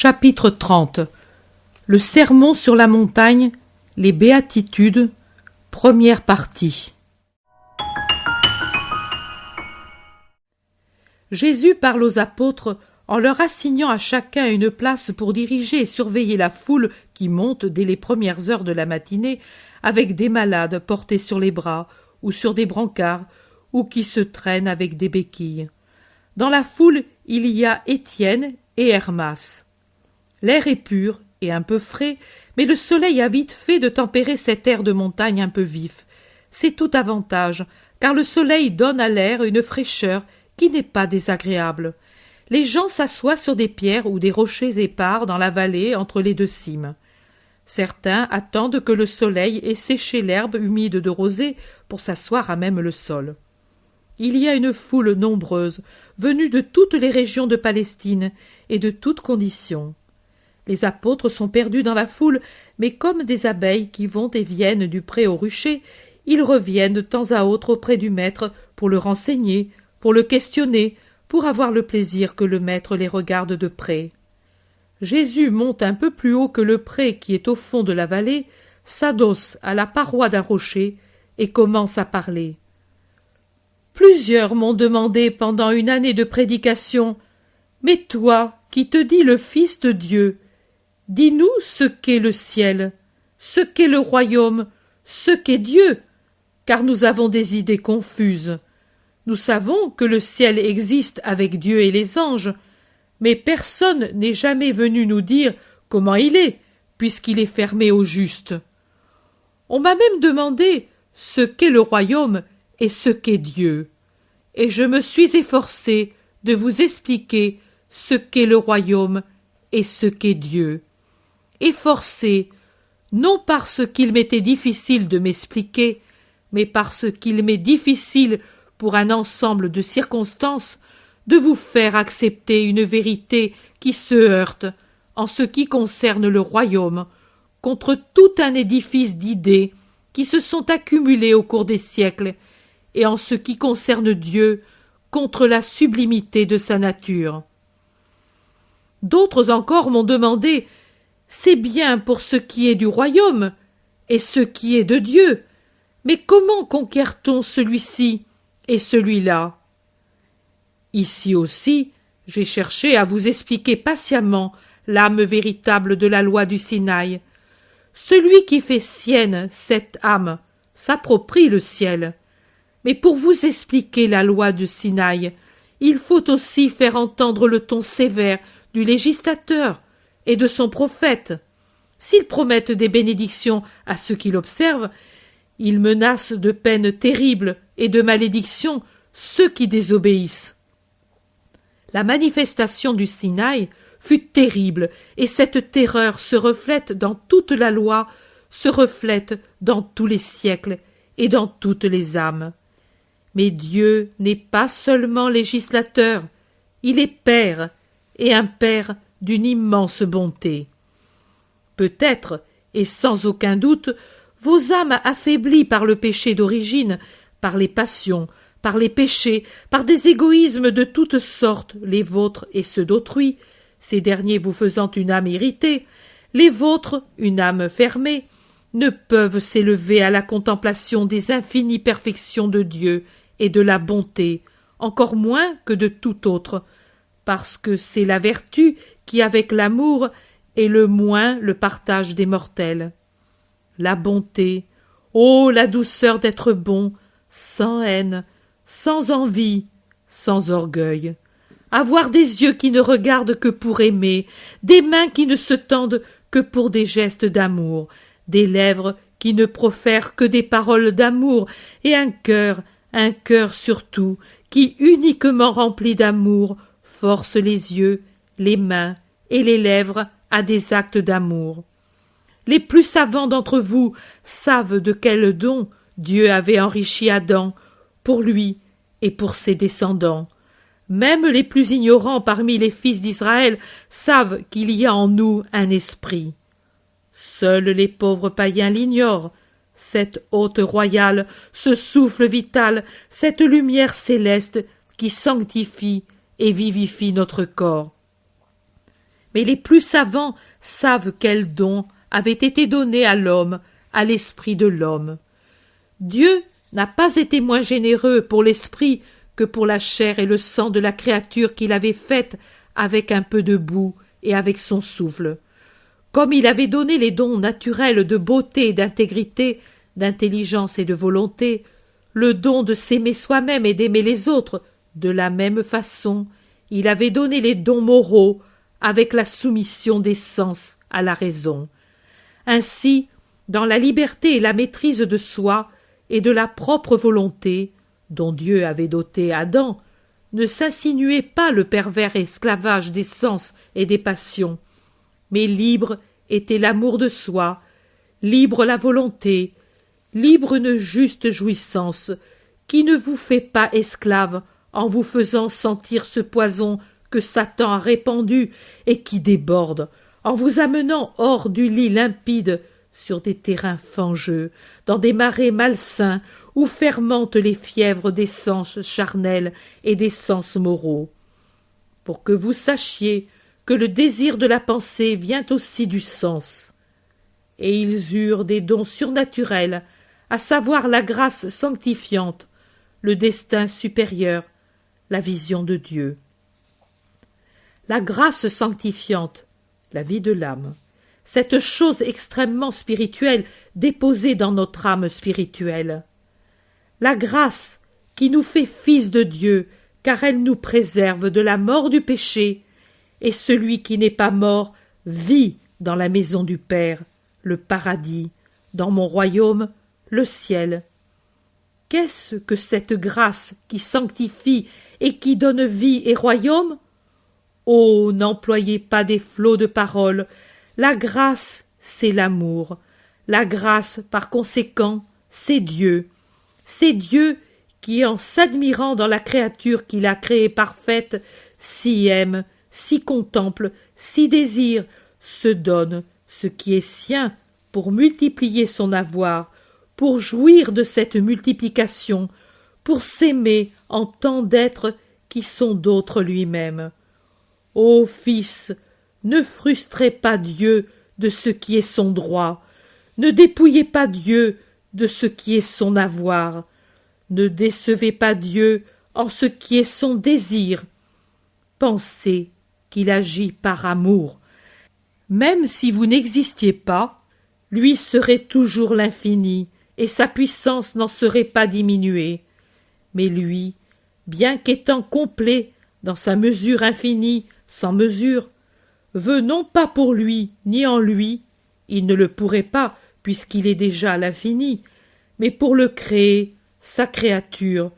Chapitre 30. Le sermon sur la montagne, les béatitudes, première partie. Jésus parle aux apôtres en leur assignant à chacun une place pour diriger et surveiller la foule qui monte dès les premières heures de la matinée avec des malades portés sur les bras ou sur des brancards ou qui se traînent avec des béquilles. Dans la foule, il y a Étienne et Hermas. L'air est pur et un peu frais, mais le soleil a vite fait de tempérer cet air de montagne un peu vif. C'est tout avantage, car le soleil donne à l'air une fraîcheur qui n'est pas désagréable. Les gens s'assoient sur des pierres ou des rochers épars dans la vallée entre les deux cimes. Certains attendent que le soleil ait séché l'herbe humide de rosée pour s'asseoir à même le sol. Il y a une foule nombreuse, venue de toutes les régions de Palestine et de toutes conditions. Les apôtres sont perdus dans la foule, mais comme des abeilles qui vont et viennent du pré au rucher, ils reviennent de temps à autre auprès du maître pour le renseigner, pour le questionner, pour avoir le plaisir que le maître les regarde de près. Jésus monte un peu plus haut que le pré qui est au fond de la vallée, s'adosse à la paroi d'un rocher et commence à parler. Plusieurs m'ont demandé pendant une année de prédication « Mais toi, qui te dis le Fils de Dieu, dis-nous ce qu'est le ciel, ce qu'est le royaume, ce qu'est Dieu, car nous avons des idées confuses. Nous savons que le ciel existe avec Dieu et les anges, mais personne n'est jamais venu nous dire comment il est, puisqu'il est fermé aux justes. On m'a même demandé ce qu'est le royaume et ce qu'est Dieu, et je me suis efforcé de vous expliquer ce qu'est le royaume et ce qu'est Dieu. Efforcé, non parce qu'il m'était difficile de m'expliquer, mais parce qu'il m'est difficile, pour un ensemble de circonstances, de vous faire accepter une vérité qui se heurte, en ce qui concerne le royaume, contre tout un édifice d'idées qui se sont accumulées au cours des siècles, et en ce qui concerne Dieu, contre la sublimité de sa nature. D'autres encore m'ont demandé « C'est bien pour ce qui est du royaume et ce qui est de Dieu, mais comment conquiert-on celui-ci et celui-là » Ici aussi, j'ai cherché à vous expliquer patiemment l'âme véritable de la loi du Sinaï. Celui qui fait sienne cette âme s'approprie le ciel. Mais pour vous expliquer la loi du Sinaï, il faut aussi faire entendre le ton sévère du législateur et de son prophète. S'ils promettent des bénédictions à ceux qui l'observent, ils menacent de peines terribles et de malédictions ceux qui désobéissent. La manifestation du Sinaï fut terrible, et cette terreur se reflète dans toute la loi, se reflète dans tous les siècles et dans toutes les âmes. Mais Dieu n'est pas seulement législateur, il est Père, et un Père d'une immense bonté. Peut-être, et sans aucun doute, vos âmes affaiblies par le péché d'origine, par les passions, par les péchés, par des égoïsmes de toutes sortes, les vôtres et ceux d'autrui, ces derniers vous faisant une âme irritée, les vôtres une âme fermée, ne peuvent s'élever à la contemplation des infinies perfections de Dieu et de la bonté, encore moins que de tout autre, parce que c'est la vertu qui, avec l'amour, est le moins le partage des mortels. La bonté, ô la douceur d'être bon, sans haine, sans envie, sans orgueil. Avoir des yeux qui ne regardent que pour aimer, des mains qui ne se tendent que pour des gestes d'amour, des lèvres qui ne profèrent que des paroles d'amour, et un cœur surtout, qui, uniquement rempli d'amour, force les yeux, les mains et les lèvres à des actes d'amour. Les plus savants d'entre vous savent de quel don Dieu avait enrichi Adam, pour lui et pour ses descendants. Même les plus ignorants parmi les fils d'Israël savent qu'il y a en nous un esprit. Seuls les pauvres païens l'ignorent, cette hôte royale, ce souffle vital, cette lumière céleste qui sanctifie et vivifie notre corps. mais les plus savants savent quel don avait été donné à l'homme, à l'esprit de l'homme. Dieu n'a pas été moins généreux pour l'esprit que pour la chair et le sang de la créature qu'il avait faite avec un peu de boue et avec son souffle. Comme il avait donné les dons naturels de beauté et d'intégrité, d'intelligence et de volonté, le don de s'aimer soi-même et d'aimer les autres, de la même façon, il avait donné les dons moraux avec la soumission des sens à la raison. Ainsi, dans la liberté et la maîtrise de soi et de la propre volonté, dont Dieu avait doté Adam, ne s'insinuait pas le pervers esclavage des sens et des passions, mais libre était l'amour de soi, libre la volonté, libre une juste jouissance, qui ne vous fait pas esclave en vous faisant sentir ce poison que Satan a répandu et qui déborde, en vous amenant hors du lit limpide sur des terrains fangeux, dans des marais malsains où fermentent les fièvres des sens charnels et des sens moraux. Pour que vous sachiez que le désir de la pensée vient aussi du sens. Et ils eurent des dons surnaturels, à savoir la grâce sanctifiante, le destin supérieur, la vision de Dieu. La grâce sanctifiante, la vie de l'âme, cette chose extrêmement spirituelle déposée dans notre âme spirituelle. La grâce qui nous fait fils de Dieu, car elle nous préserve de la mort du péché, et celui qui n'est pas mort vit dans la maison du Père, le paradis, dans mon royaume, le ciel. Qu'est-ce que cette grâce qui sanctifie et qui donne vie et royaume? Oh, n'employez pas des flots de paroles. La grâce, c'est l'amour. La grâce, par conséquent, c'est Dieu. C'est Dieu qui, en s'admirant dans la créature qu'il a créée parfaite, s'y aime, s'y contemple, s'y désire, se donne ce qui est sien pour multiplier son avoir, pour jouir de cette multiplication, pour s'aimer en tant d'êtres qui sont d'autres lui-même. Ô Fils, ne frustrez pas Dieu de ce qui est son droit, ne dépouillez pas Dieu de ce qui est son avoir, ne décevez pas Dieu en ce qui est son désir. Pensez qu'il agit par amour. Même si vous n'existiez pas, lui serait toujours l'infini, et sa puissance n'en serait pas diminuée. Mais lui, bien qu'étant complet dans sa mesure infinie, sans mesure, veut non pas pour lui ni en lui, il ne le pourrait pas puisqu'il est déjà l'infini, mais pour le créer, sa créature,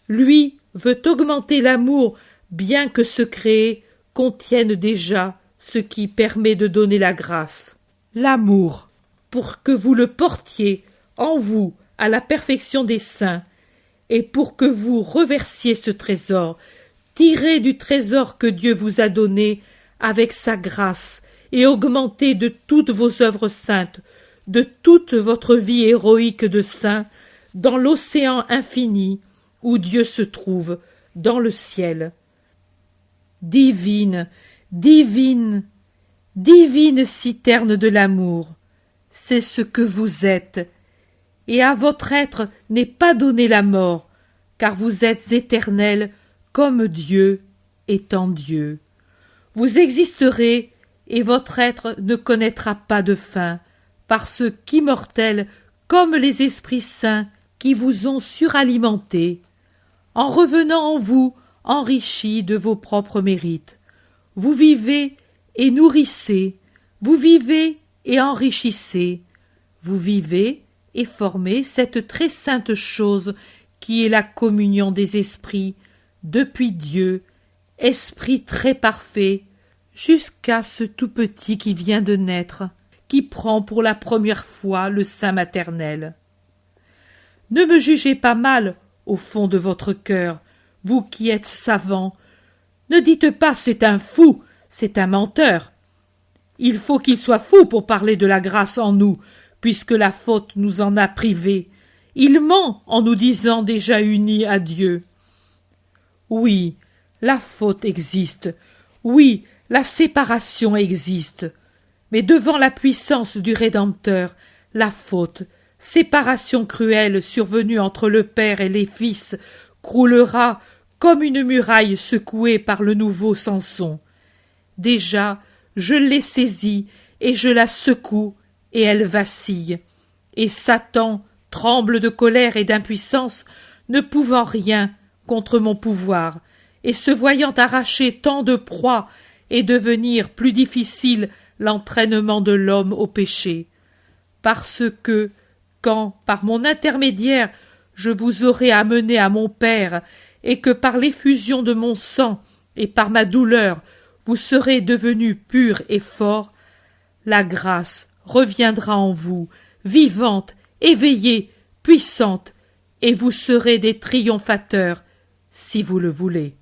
lui veut augmenter l'amour bien que ce créé contienne déjà ce qui permet de donner la grâce, l'amour, pour que vous le portiez en vous à la perfection des saints, et pour que vous reversiez ce trésor, tiré du trésor que Dieu vous a donné avec sa grâce, et augmenté de toutes vos œuvres saintes, de toute votre vie héroïque de saint, dans l'océan infini où Dieu se trouve, dans le ciel. Divine, divine, divine citerne de l'amour, c'est ce que vous êtes, et à votre être n'est pas donnée la mort, car vous êtes éternel comme Dieu étant Dieu. Vous existerez, et votre être ne connaîtra pas de fin, parce qu'immortels comme les esprits saints qui vous ont suralimentés, en revenant en vous enrichis de vos propres mérites. Vous vivez et nourrissez, vous vivez et enrichissez, vous vivez et formez cette très sainte chose qui est la communion des esprits, depuis Dieu, esprit très parfait, jusqu'à ce tout petit qui vient de naître, qui prend pour la première fois le sein maternel. Ne me jugez pas mal au fond de votre cœur, vous qui êtes savants. Ne dites pas c'est un fou, c'est un menteur. Il faut qu'il soit fou pour parler de la grâce en nous, puisque la faute nous en a privés. Il ment en nous disant déjà unis à Dieu. Oui, la faute existe. Oui, La séparation existe, mais devant la puissance du Rédempteur, la faute, séparation cruelle survenue entre le Père et les Fils, croulera comme une muraille secouée par le nouveau Samson. Déjà, je l'ai saisie et je la secoue, et elle vacille. Et Satan tremble de colère et d'impuissance, ne pouvant rien contre mon pouvoir, et se voyant arracher tant de proies et devenir plus difficile l'entraînement de l'homme au péché. Parce que, quand, par mon intermédiaire, je vous aurai amené à mon Père, et que par l'effusion de mon sang et par ma douleur, vous serez devenus purs et forts, la grâce reviendra en vous, vivante, éveillée, puissante, et vous serez des triomphateurs, si vous le voulez.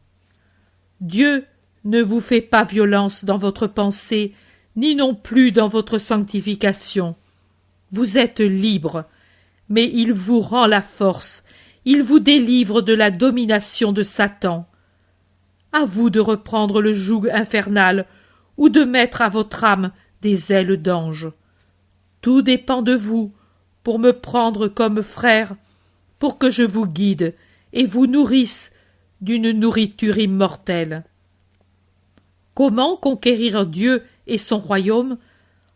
Dieu ne vous fait pas violence dans votre pensée, ni non plus dans votre sanctification. Vous êtes libres, mais il vous rend la force, il vous délivre de la domination de Satan. À vous de reprendre le joug infernal, ou de mettre à votre âme des ailes d'ange. Tout dépend de vous, pour me prendre comme frère, pour que je vous guide et vous nourrisse d'une nourriture immortelle. Comment conquérir Dieu et son royaume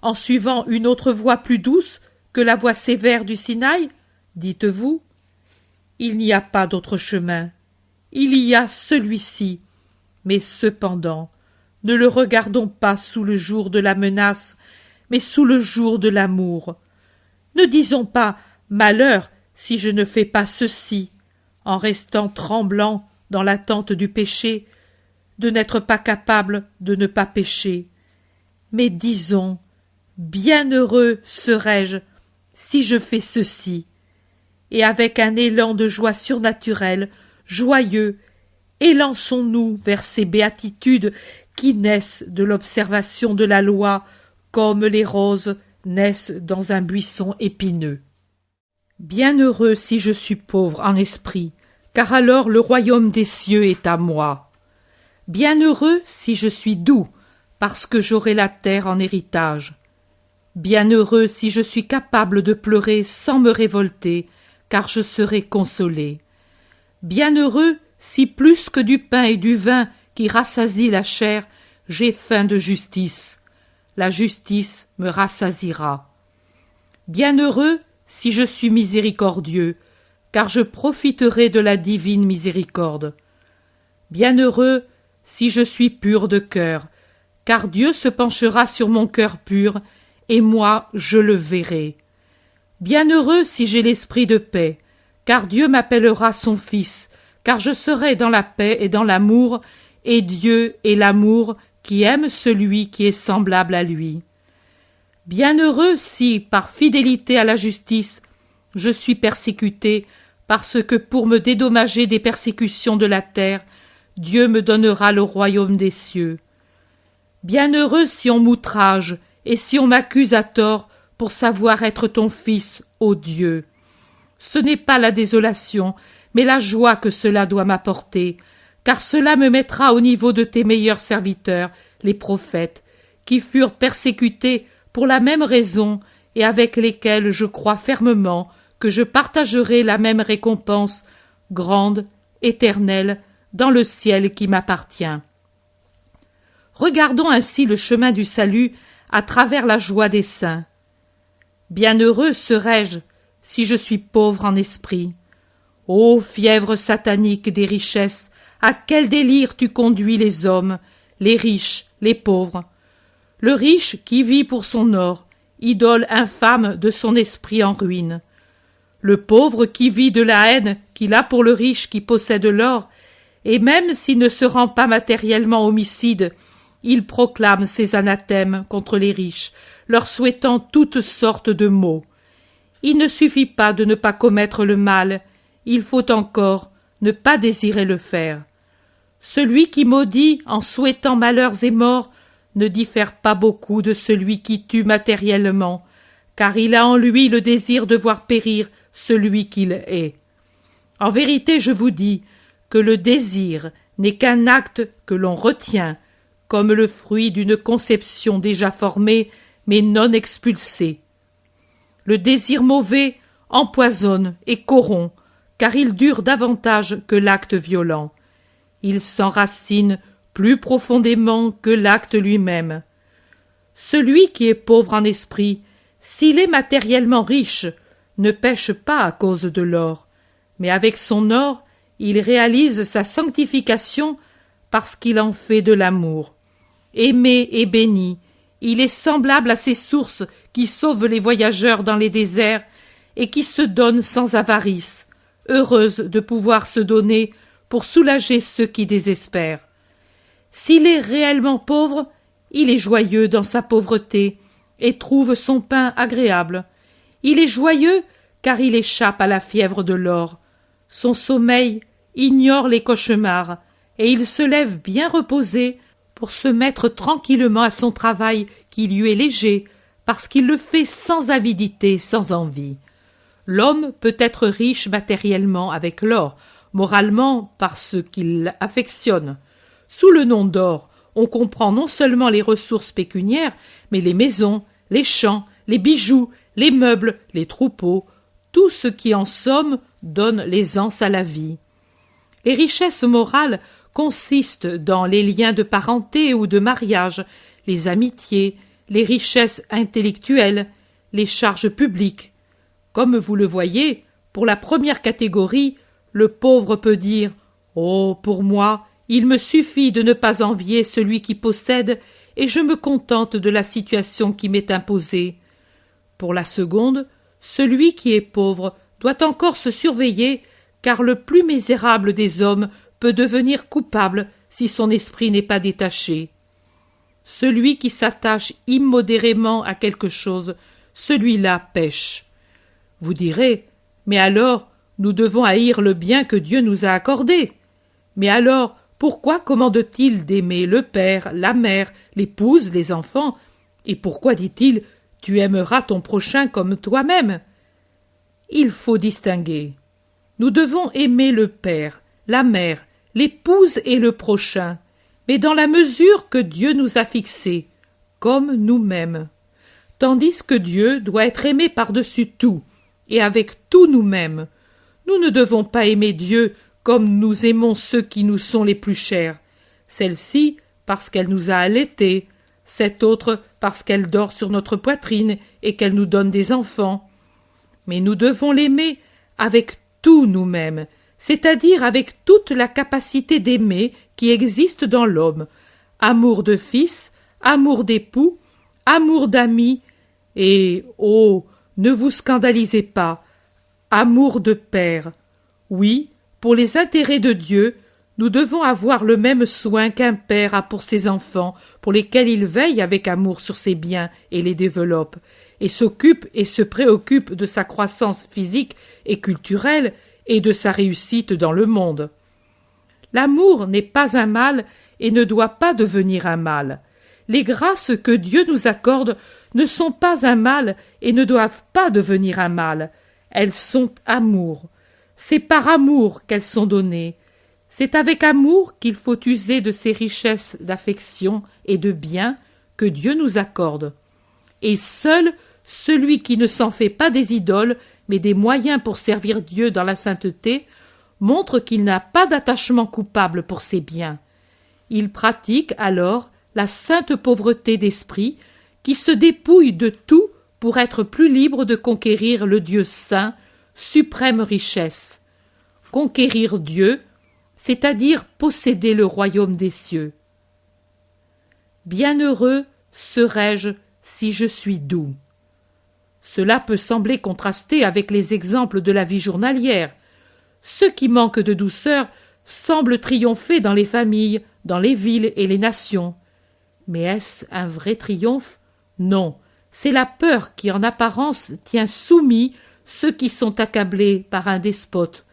en suivant une autre voie plus douce que la voie sévère du Sinaï, dites-vous? Il n'y a pas d'autre chemin. Il y a celui-ci. Mais cependant, ne le regardons pas sous le jour de la menace, mais sous le jour de l'amour. Ne disons pas « malheur si je ne fais pas ceci », en restant tremblant dans l'attente du péché, de n'être pas capable de ne pas pécher. Mais disons « bienheureux serai-je si je fais ceci », et avec un élan de joie surnaturelle, joyeux, élançons-nous vers ces béatitudes qui naissent de l'observation de la loi, comme les roses naissent dans un buisson épineux. Bienheureux si je suis pauvre en esprit, car alors le royaume des cieux est à moi. Bienheureux si je suis doux, parce que j'aurai la terre en héritage. Bienheureux si je suis capable de pleurer sans me révolter, car je serai consolé. Bienheureux si plus que du pain et du vin qui rassasient la chair, j'ai faim de justice. La justice me rassasiera. Bienheureux si je suis miséricordieux, car je profiterai de la divine miséricorde. Bienheureux si je suis pur de cœur, car Dieu se penchera sur mon cœur pur, et moi je le verrai. Bienheureux si j'ai l'esprit de paix, car Dieu m'appellera son fils, car je serai dans la paix et dans l'amour, et Dieu est l'amour qui aime celui qui est semblable à lui. Bienheureux si, par fidélité à la justice, je suis persécuté, parce que pour me dédommager des persécutions de la terre, Dieu me donnera le royaume des cieux. Bienheureux si on m'outrage, et si on m'accuse à tort pour savoir être ton fils, ô Dieu. Ce n'est pas la désolation, mais la joie que cela doit m'apporter, car cela me mettra au niveau de tes meilleurs serviteurs, les prophètes, qui furent persécutés pour la même raison et avec lesquels je crois fermement que je partagerai la même récompense, grande, éternelle, dans le ciel qui m'appartient. Regardons ainsi le chemin du salut à travers la joie des saints. Bienheureux serai-je si je suis pauvre en esprit. Ô fièvre satanique des richesses, à quel délire tu conduis les hommes, les riches, les pauvres. Le riche qui vit pour son or, idole infâme de son esprit en ruine. Le pauvre qui vit de la haine qu'il a pour le riche qui possède l'or, et même s'il ne se rend pas matériellement homicide, il proclame ses anathèmes contre les riches, leur souhaitant toutes sortes de maux. Il ne suffit pas de ne pas commettre le mal, il faut encore ne pas désirer le faire. Celui qui maudit en souhaitant malheurs et morts ne diffère pas beaucoup de celui qui tue matériellement, car il a en lui le désir de voir périr celui qu'il est. En vérité, je vous dis que le désir n'est qu'un acte que l'on retient, comme le fruit d'une conception déjà formée, mais non expulsée. Le désir mauvais empoisonne et corrompt, car il dure davantage que l'acte violent. Il s'enracine plus profondément que l'acte lui-même. Celui qui est pauvre en esprit, s'il est matériellement riche, ne pêche pas à cause de l'or, mais avec son or, il réalise sa sanctification parce qu'il en fait de l'amour. Aimé et béni, il est semblable à ces sources qui sauvent les voyageurs dans les déserts et qui se donnent sans avarice, heureuses de pouvoir se donner pour soulager ceux qui désespèrent. S'il est réellement pauvre, il est joyeux dans sa pauvreté et trouve son pain agréable. Il est joyeux car il échappe à la fièvre de l'or. Son sommeil ignore les cauchemars et il se lève bien reposé pour se mettre tranquillement à son travail qui lui est léger parce qu'il le fait sans avidité, sans envie. L'homme peut être riche matériellement avec l'or, moralement par ce qu'il affectionne. Sous le nom d'or, on comprend non seulement les ressources pécuniaires, mais les maisons, les champs, les bijoux, les meubles, les troupeaux, tout ce qui en somme donne l'aisance à la vie. Les richesses morales consistent dans les liens de parenté ou de mariage, les amitiés, les richesses intellectuelles, les charges publiques. Comme vous le voyez, pour la première catégorie, le pauvre peut dire « Oh, pour moi, il me suffit de ne pas envier celui qui possède et je me contente de la situation qui m'est imposée. » Pour la seconde, celui qui est pauvre doit encore se surveiller, car le plus misérable des hommes peut devenir coupable si son esprit n'est pas détaché. Celui qui s'attache immodérément à quelque chose, celui-là pêche. Vous direz, mais alors, nous devons haïr le bien que Dieu nous a accordé. Mais alors, pourquoi commande-t-il d'aimer le père, la mère, l'épouse, les enfants? Et pourquoi dit-il, tu aimeras ton prochain comme toi-même? Il faut distinguer. Nous devons aimer le père, la mère, l'épouse et le prochain, mais dans la mesure que Dieu nous a fixée, comme nous-mêmes. Tandis que Dieu doit être aimé par-dessus tout, et avec tout nous-mêmes. Nous ne devons pas aimer Dieu comme nous aimons ceux qui nous sont les plus chers. Celle-ci parce qu'elle nous a allaités, cette autre parce qu'elle dort sur notre poitrine et qu'elle nous donne des enfants. Mais nous devons l'aimer avec tout nous-mêmes, c'est-à-dire avec toute la capacité d'aimer qui existe dans l'homme. Amour de fils, amour d'époux, amour d'amis, et, oh, ne vous scandalisez pas, amour de père. Oui, pour les intérêts de Dieu, nous devons avoir le même soin qu'un père a pour ses enfants, pour lesquels il veille avec amour sur ses biens et les développe, et s'occupe et se préoccupe de sa croissance physique et culturelle et de sa réussite dans le monde. L'amour n'est pas un mal et ne doit pas devenir un mal. Les grâces que Dieu nous accorde ne sont pas un mal et ne doivent pas devenir un mal. Elles sont amour. C'est par amour qu'elles sont données. C'est avec amour qu'il faut user de ces richesses d'affection et de bien que Dieu nous accorde. Et seul celui qui ne s'en fait pas des idoles, mais des moyens pour servir Dieu dans la sainteté, montre qu'il n'a pas d'attachement coupable pour ses biens. Il pratique alors la sainte pauvreté d'esprit qui se dépouille de tout pour être plus libre de conquérir le Dieu saint, suprême richesse. Conquérir Dieu, c'est-à-dire posséder le royaume des cieux. Bienheureux serai-je si je suis doux. Cela peut sembler contraster avec les exemples de la vie journalière. Ceux qui manquent de douceur semblent triompher dans les familles, dans les villes et les nations. Mais est-ce un vrai triomphe? Non, c'est la peur qui en apparence tient soumis ceux qui sont accablés par un despote.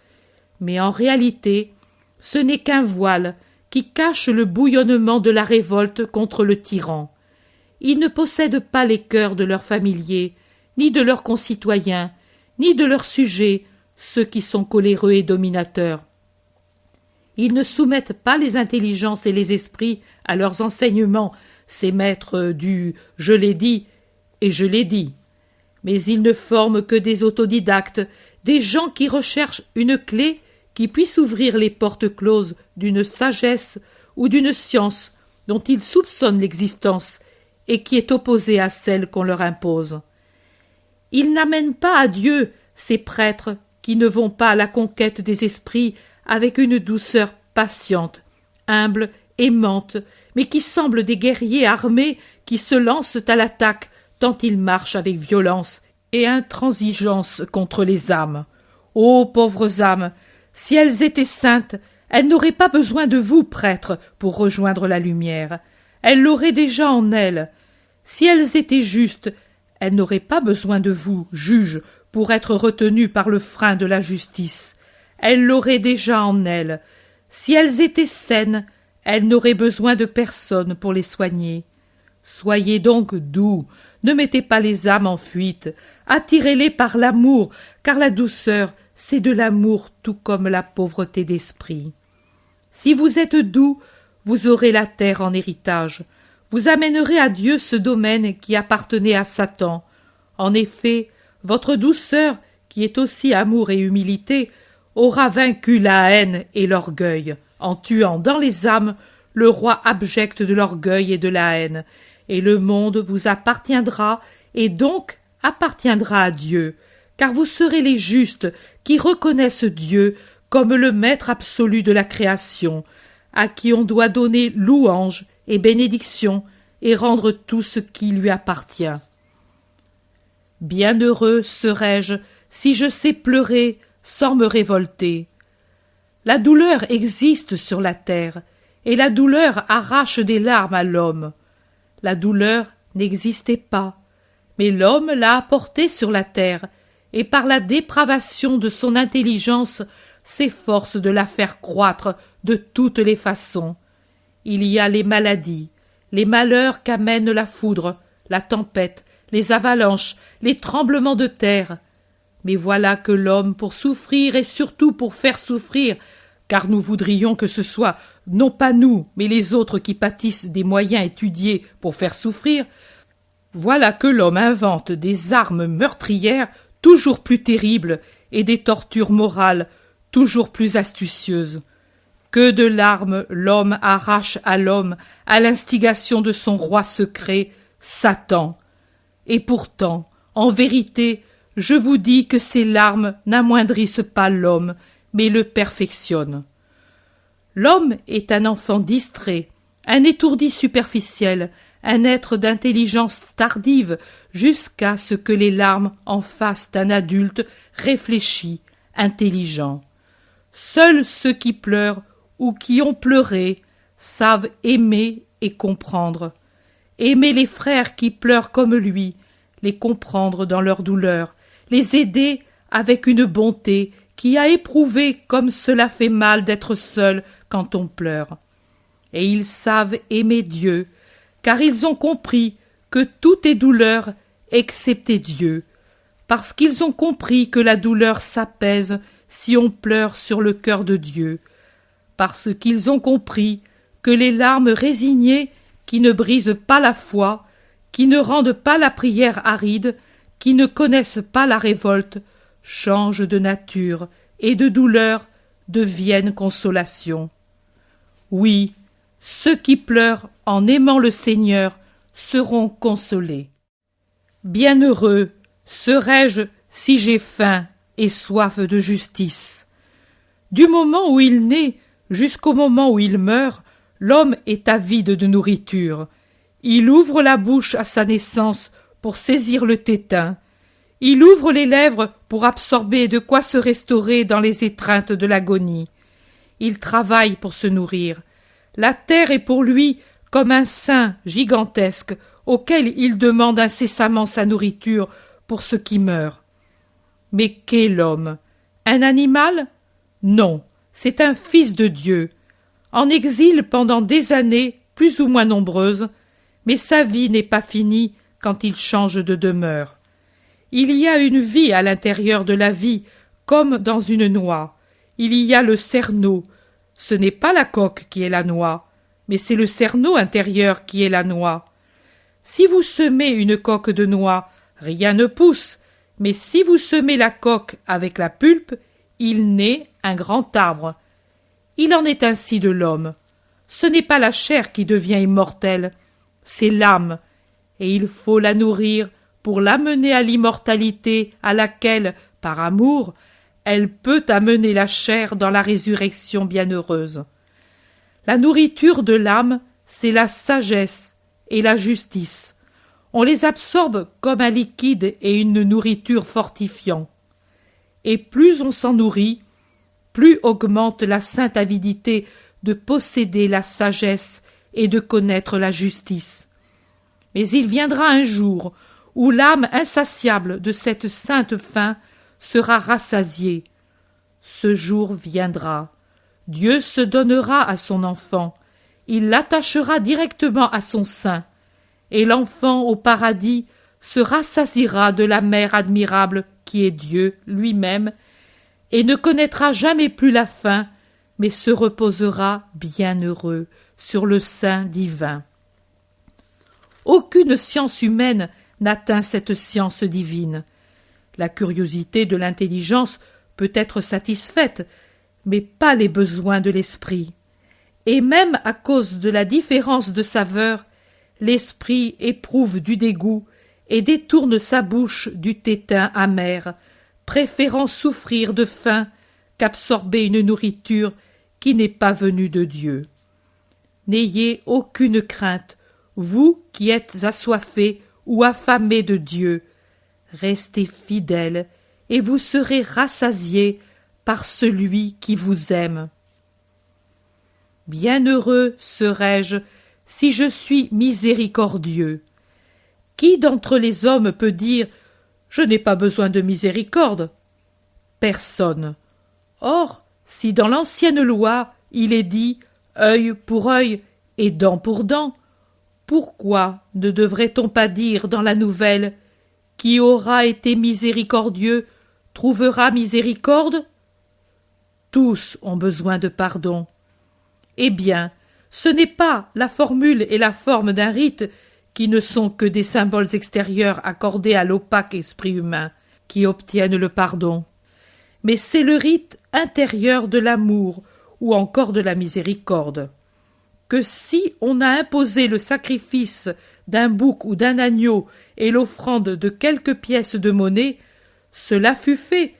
Mais en réalité, ce n'est qu'un voile qui cache le bouillonnement de la révolte contre le tyran. Ils ne possèdent pas les cœurs de leurs familiers, ni de leurs concitoyens, ni de leurs sujets, ceux qui sont coléreux et dominateurs. Ils ne soumettent pas les intelligences et les esprits à leurs enseignements, ces maîtres du « je l'ai dit » et « je l'ai dit ». Mais ils ne forment que des autodidactes, des gens qui recherchent une clé qui puisse ouvrir les portes closes d'une sagesse ou d'une science dont ils soupçonnent l'existence et qui est opposée à celle qu'on leur impose. Ils n'amènent pas à Dieu ces prêtres qui ne vont pas à la conquête des esprits avec une douceur patiente, humble, aimante, mais qui semblent des guerriers armés qui se lancent à l'attaque tant ils marchent avec violence et intransigeance contre les âmes. Ô pauvres âmes, si elles étaient saintes, elles n'auraient pas besoin de vous, prêtres, pour rejoindre la lumière. Elles l'auraient déjà en elles. Si elles étaient justes, elles n'auraient pas besoin de vous, juges, pour être retenues par le frein de la justice. Elles l'auraient déjà en elles. Si elles étaient saines, elles n'auraient besoin de personne pour les soigner. Soyez donc doux, ne mettez pas les âmes en fuite, attirez-les par l'amour, car la douceur, c'est de l'amour tout comme la pauvreté d'esprit. Si vous êtes doux, vous aurez la terre en héritage. Vous amènerez à Dieu ce domaine qui appartenait à Satan. En effet, votre douceur, qui est aussi amour et humilité, aura vaincu la haine et l'orgueil, en tuant dans les âmes le roi abject de l'orgueil et de la haine, et le monde vous appartiendra, et donc appartiendra à Dieu, car vous serez les justes qui reconnaissent Dieu comme le maître absolu de la création, à qui on doit donner louange et bénédiction et rendre tout ce qui lui appartient. Bienheureux serai-je si je sais pleurer sans me révolter. La douleur existe sur la terre, et la douleur arrache des larmes à l'homme. La douleur n'existait pas, mais l'homme l'a apportée sur la terre, et par la dépravation de son intelligence s'efforce de la faire croître de toutes les façons. Il y a les maladies, les malheurs qu'amène la foudre, la tempête, les avalanches, les tremblements de terre. Mais voilà que l'homme, pour souffrir et surtout pour faire souffrir, car nous voudrions que ce soit non pas nous, mais les autres qui pâtissent des moyens étudiés pour faire souffrir, voilà que l'homme invente des armes meurtrières toujours plus terribles et des tortures morales toujours plus astucieuses. Que de larmes l'homme arrache à l'homme à l'instigation de son roi secret, Satan. Et pourtant, en vérité, je vous dis que ces larmes n'amoindrissent pas l'homme, mais le perfectionnent. L'homme est un enfant distrait, un étourdi superficiel, un être d'intelligence tardive, jusqu'à ce que les larmes en fassent un adulte réfléchi, intelligent. Seuls ceux qui pleurent ou qui ont pleuré savent aimer et comprendre. Aimer les frères qui pleurent comme lui, les comprendre dans leur douleur, les aider avec une bonté qui a éprouvé comme cela fait mal d'être seul quand on pleure. Et ils savent aimer Dieu, car ils ont compris que tout est douleur excepté Dieu, parce qu'ils ont compris que la douleur s'apaise si on pleure sur le cœur de Dieu, parce qu'ils ont compris que les larmes résignées qui ne brisent pas la foi, qui ne rendent pas la prière aride, qui ne connaissent pas la révolte, changent de nature et de douleur deviennent consolation. Oui, ceux qui pleurent en aimant le Seigneur seront consolés. Bienheureux serai-je si j'ai faim et soif de justice. Du moment où il naît jusqu'au moment où il meurt, l'homme est avide de nourriture. Il ouvre la bouche à sa naissance pour saisir le tétin. Il ouvre les lèvres pour absorber de quoi se restaurer dans les étreintes de l'agonie. Il travaille pour se nourrir. La terre est pour lui comme un sein gigantesque auquel il demande incessamment sa nourriture pour ce qui meurt. Mais qu'est l'homme? Un animal? Non, c'est un fils de Dieu, en exil pendant des années plus ou moins nombreuses, mais sa vie n'est pas finie quand il change de demeure. Il y a une vie à l'intérieur de la vie, comme dans une noix. Il y a le cerneau. ce n'est pas la coque qui est la noix, mais c'est le cerneau intérieur qui est la noix. Si vous semez une coque de noix, rien ne pousse, mais si vous semez la coque avec la pulpe, il naît un grand arbre. Il en est ainsi de l'homme. Ce n'est pas la chair qui devient immortelle, c'est l'âme, et il faut la nourrir pour l'amener à l'immortalité à laquelle, par amour, elle peut amener la chair dans la résurrection bienheureuse. La nourriture de l'âme, c'est la sagesse et la justice. On les absorbe comme un liquide et une nourriture fortifiant. Et plus on s'en nourrit, plus augmente la sainte avidité de posséder la sagesse et de connaître la justice. Mais il viendra un jour où l'âme insatiable de cette sainte faim sera rassasiée. Ce jour viendra. Dieu se donnera à son enfant. Il l'attachera directement à son sein. Et l'enfant au paradis se rassasiera de la mère admirable qui est Dieu lui-même et ne connaîtra jamais plus la faim, mais se reposera bienheureux sur le sein divin. Aucune science humaine n'atteint cette science divine. La curiosité de l'intelligence peut être satisfaite, mais pas les besoins de l'esprit. Et même à cause de la différence de saveur, l'esprit éprouve du dégoût et détourne sa bouche du tétin amer, préférant souffrir de faim qu'absorber une nourriture qui n'est pas venue de Dieu. N'ayez aucune crainte, vous qui êtes assoiffés ou affamés de Dieu. Restez fidèles et vous serez rassasiés par celui qui vous aime. Bienheureux serai-je si je suis miséricordieux. Qui d'entre les hommes peut dire « Je n'ai pas besoin de miséricorde » Personne. Or, si dans l'ancienne loi il est dit « œil pour œil et dent pour dent », pourquoi ne devrait-on pas dire dans la nouvelle « Qui aura été miséricordieux trouvera miséricorde » Tous ont besoin de pardon. Eh bien, ce n'est pas la formule et la forme d'un rite qui ne sont que des symboles extérieurs accordés à l'opaque esprit humain qui obtiennent le pardon, mais c'est le rite intérieur de l'amour ou encore de la miséricorde. Que si on a imposé le sacrifice d'un bouc ou d'un agneau et l'offrande de quelques pièces de monnaie, cela fut fait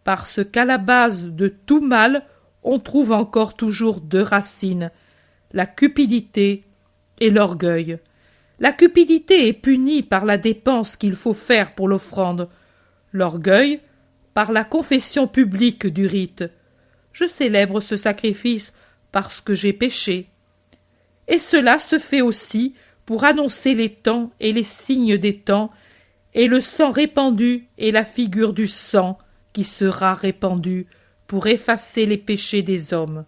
parce qu'à la base de tout mal on trouve encore toujours deux racines, la cupidité et l'orgueil. La cupidité est punie par la dépense qu'il faut faire pour l'offrande, l'orgueil par la confession publique du rite. Je célèbre ce sacrifice parce que j'ai péché. Et cela se fait aussi pour annoncer les temps et les signes des temps, et le sang répandu est la figure du sang qui sera répandu pour effacer les péchés des hommes.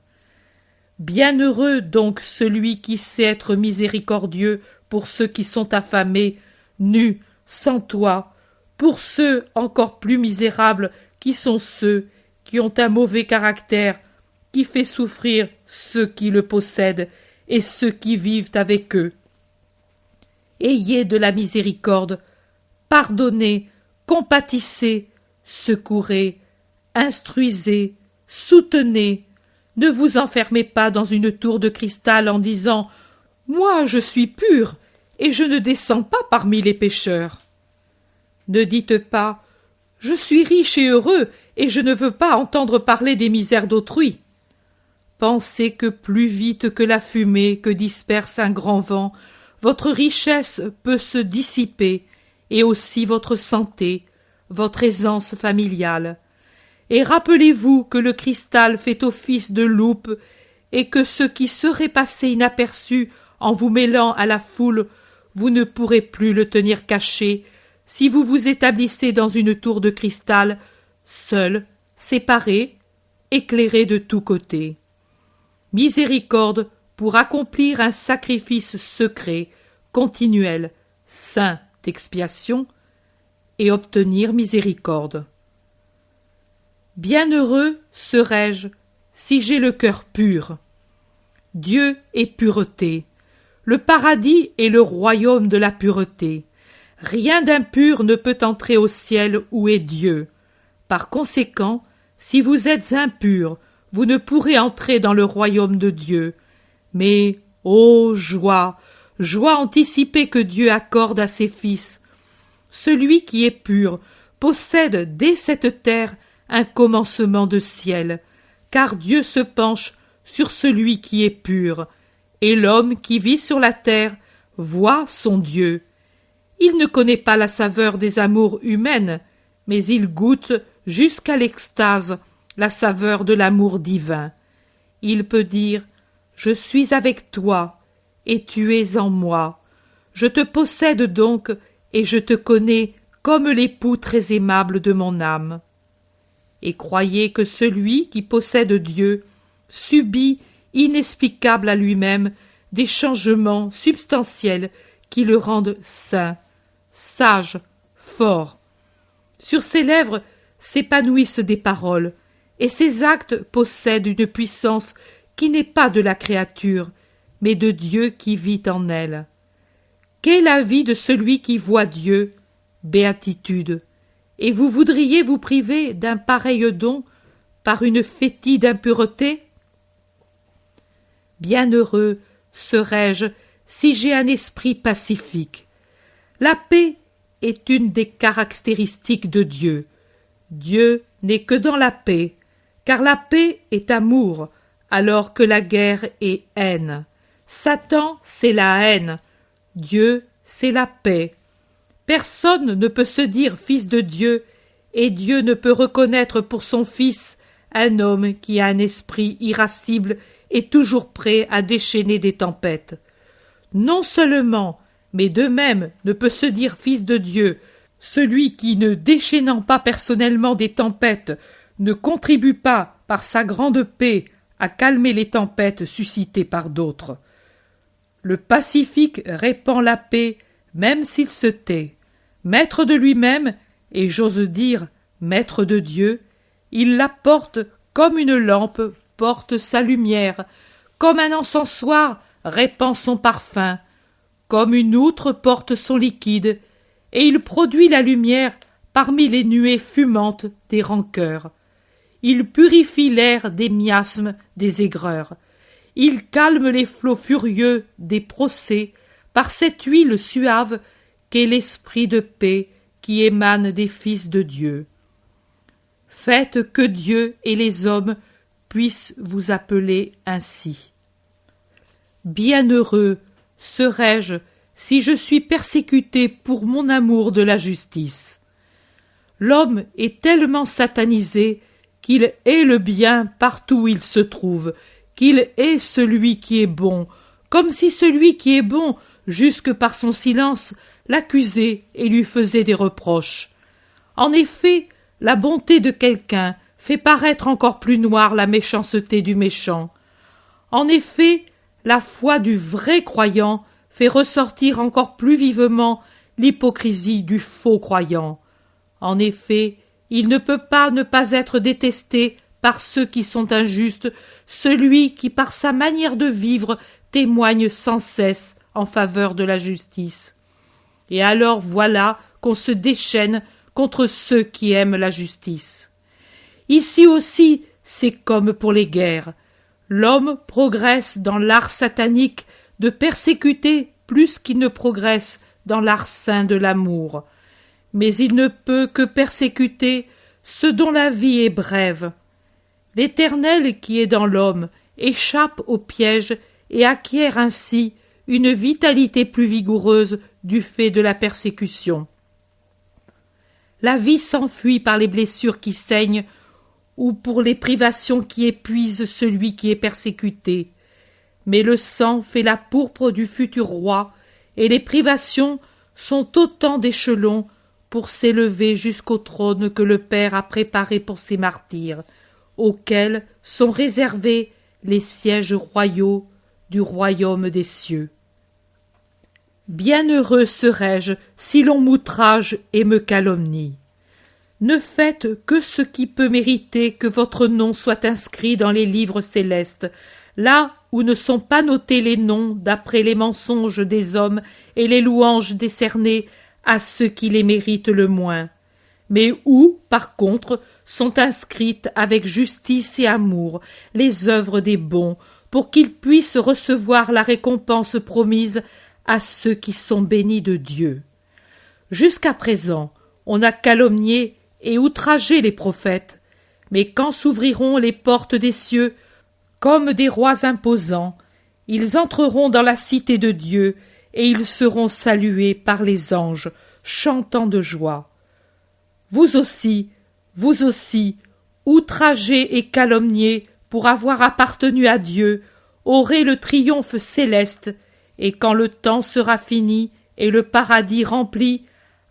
Bienheureux donc celui qui sait être miséricordieux pour ceux qui sont affamés, nus, sans toit, pour ceux encore plus misérables qui sont ceux qui ont un mauvais caractère, qui fait souffrir ceux qui le possèdent et ceux qui vivent avec eux. Ayez de la miséricorde, pardonnez, compatissez, secourez, instruisez, soutenez. Ne vous enfermez pas dans une tour de cristal en disant « Moi, je suis pur et je ne descends pas parmi les pécheurs. » Ne dites pas « Je suis riche et heureux et je ne veux pas entendre parler des misères d'autrui. » Pensez que plus vite que la fumée que disperse un grand vent, votre richesse peut se dissiper, et aussi votre santé, votre aisance familiale. Et rappelez-vous que le cristal fait office de loupe, et que ce qui serait passé inaperçu en vous mêlant à la foule, vous ne pourrez plus le tenir caché, si vous vous établissez dans une tour de cristal, seul, séparé, éclairé de tous côtés. Miséricorde pour accomplir un sacrifice secret, continuel, saint d'expiation, et obtenir miséricorde. Bienheureux serai-je si j'ai le cœur pur. Dieu est pureté. Le paradis est le royaume de la pureté. Rien d'impur ne peut entrer au ciel où est Dieu. Par conséquent, si vous êtes impurs, vous ne pourrez entrer dans le royaume de Dieu. Mais, ô joie, joie anticipée que Dieu accorde à ses fils. Celui qui est pur possède dès cette terre un commencement de ciel, car Dieu se penche sur celui qui est pur, et l'homme qui vit sur la terre voit son Dieu. Il ne connaît pas la saveur des amours humaines, mais il goûte jusqu'à l'extase la saveur de l'amour divin. Il peut dire « Je suis avec toi, et tu es en moi. Je te possède donc, et je te connais comme l'époux très aimable de mon âme. » Et croyez que celui qui possède Dieu subit, inexplicable à lui-même, des changements substantiels qui le rendent saint, sage, fort. Sur ses lèvres s'épanouissent des paroles, et ses actes possèdent une puissance qui n'est pas de la créature, mais de Dieu qui vit en elle. Qu'est la vie de celui qui voit Dieu? Béatitude. Et vous voudriez vous priver d'un pareil don par une fétide impureté? Bienheureux serais-je si j'ai un esprit pacifique. La paix est une des caractéristiques de Dieu. Dieu n'est que dans la paix, car la paix est amour, alors que la guerre est haine. Satan, c'est la haine. Dieu, c'est la paix. Personne ne peut se dire fils de Dieu, et Dieu ne peut reconnaître pour son fils un homme qui a un esprit irascible et toujours prêt à déchaîner des tempêtes. Non seulement, mais de même ne peut se dire fils de Dieu celui qui, ne déchaînant pas personnellement des tempêtes, ne contribue pas, par sa grande paix, à calmer les tempêtes suscitées par d'autres. Le pacifique répand la paix, même s'il se tait. Maître de lui-même, et j'ose dire maître de Dieu, il la porte comme une lampe porte sa lumière, comme un encensoir répand son parfum, comme une outre porte son liquide, et il produit la lumière parmi les nuées fumantes des rancœurs. Il purifie l'air des miasmes des aigreurs. Il calme les flots furieux des procès par cette huile suave qu'est l'esprit de paix qui émane des fils de Dieu. Faites que Dieu et les hommes puissent vous appeler ainsi. Bienheureux serais-je si je suis persécuté pour mon amour de la justice. L'homme est tellement satanisé qu'il hait le bien partout où il se trouve, qu'il hait celui qui est bon, comme si celui qui est bon, jusque par son silence, l'accusait et lui faisait des reproches. En effet, la bonté de quelqu'un fait paraître encore plus noire la méchanceté du méchant. En effet, la foi du vrai croyant fait ressortir encore plus vivement l'hypocrisie du faux croyant. En effet, il ne peut pas ne pas être détesté par ceux qui sont injustes, celui qui par sa manière de vivre témoigne sans cesse en faveur de la justice. Et alors voilà qu'on se déchaîne contre ceux qui aiment la justice. Ici aussi, c'est comme pour les guerres. L'homme progresse dans l'art satanique de persécuter plus qu'il ne progresse dans l'art saint de l'amour. Mais il ne peut que persécuter ce dont la vie est brève. L'Éternel qui est dans l'homme échappe au piège et acquiert ainsi une vitalité plus vigoureuse du fait de la persécution. La vie s'enfuit par les blessures qui saignent ou pour les privations qui épuisent celui qui est persécuté. Mais le sang fait la pourpre du futur roi, et les privations sont autant d'échelons pour s'élever jusqu'au trône que le Père a préparé pour ses martyrs, auxquels sont réservés les sièges royaux du royaume des cieux. Bienheureux serais-je si l'on m'outrage et me calomnie. Ne faites que ce qui peut mériter que votre nom soit inscrit dans les livres célestes, là où ne sont pas notés les noms d'après les mensonges des hommes et les louanges décernées à ceux qui les méritent le moins, mais où, par contre, sont inscrites avec justice et amour les œuvres des bons, pour qu'ils puissent recevoir la récompense promise à ceux qui sont bénis de Dieu. Jusqu'à présent, on a calomnié et outragé les prophètes, mais quand s'ouvriront les portes des cieux, comme des rois imposants, ils entreront dans la cité de Dieu, et ils seront salués par les anges, chantant de joie. Vous aussi, outragés et calomniés pour avoir appartenu à Dieu, aurez le triomphe céleste, et quand le temps sera fini et le paradis rempli,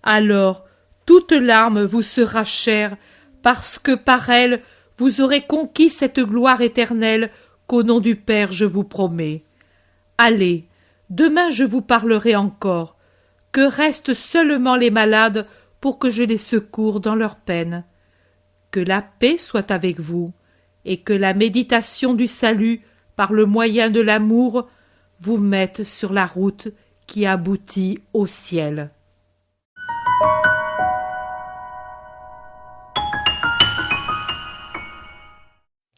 alors toute larme vous sera chère, parce que par elle vous aurez conquis cette gloire éternelle qu'au nom du Père je vous promets. Allez, demain je vous parlerai encore. Que restent seulement les malades pour que je les secours dans leur peine. Que la paix soit avec vous, et que la méditation du salut, par le moyen de l'amour, vous mette sur la route qui aboutit au ciel.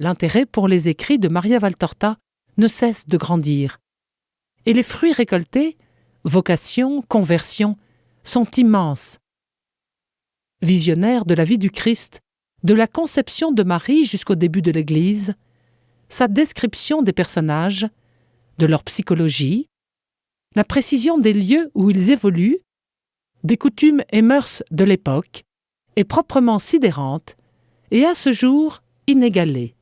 L'intérêt pour les écrits de Maria Valtorta ne cesse de grandir. Et les fruits récoltés, vocation, conversion, sont immenses. Visionnaire de la vie du Christ, de la conception de Marie jusqu'au début de l'Église, sa description des personnages, de leur psychologie, la précision des lieux où ils évoluent, des coutumes et mœurs de l'époque, est proprement sidérante et à ce jour inégalée.